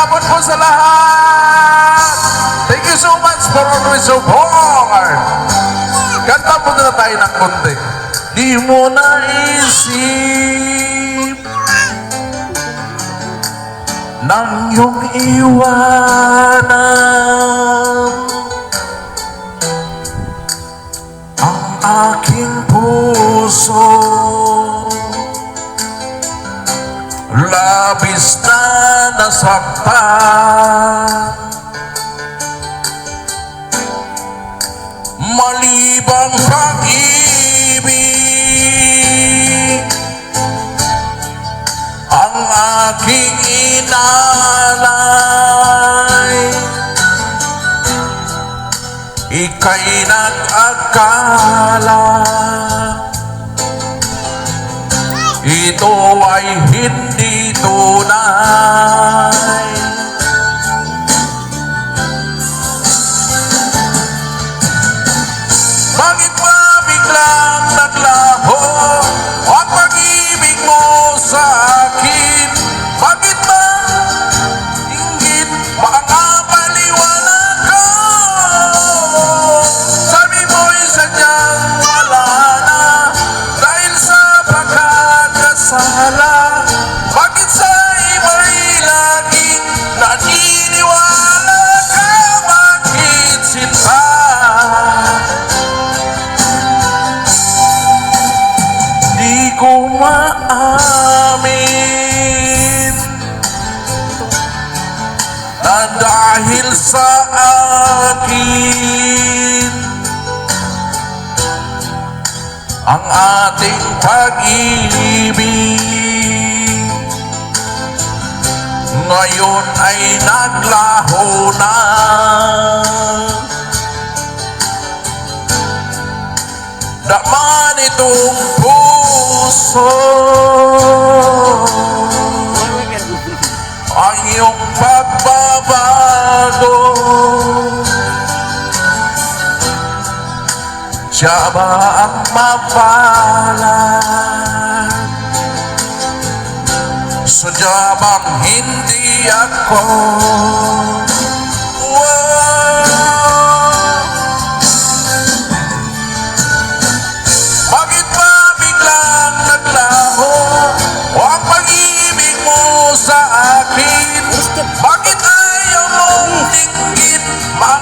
hapon po sa lahat. Thank you so much for always support. Kanta po na tayo ng konti. Di mo naisip nang iyong iwanan ang aking puso. Labis na nasaktan, malibang pag-ibig ang aking inalay. Ika'y nag-akala ito ay hindi tunay. Bakit ba biglang naglaho ang pag-ibig mo sa akin? Bakit ba inggit mga paliwanag ko? Sabi mo'y sadyang wala na dahil sa pagkakasala. Bakit sa iba'y laging naniniwala ka? Bakit sinta? Di ko maamin na dahil sa akin ang ating pag-ibig ngayon ay naglaho na. Daman itong puso ang iyong pagbabago. Siya ba ang mapalad? Sadya bang hindi ako? Bakit ba biglang naglaho ang pag-ibig mo sa akin? Bakit ayaw mong dinggit mga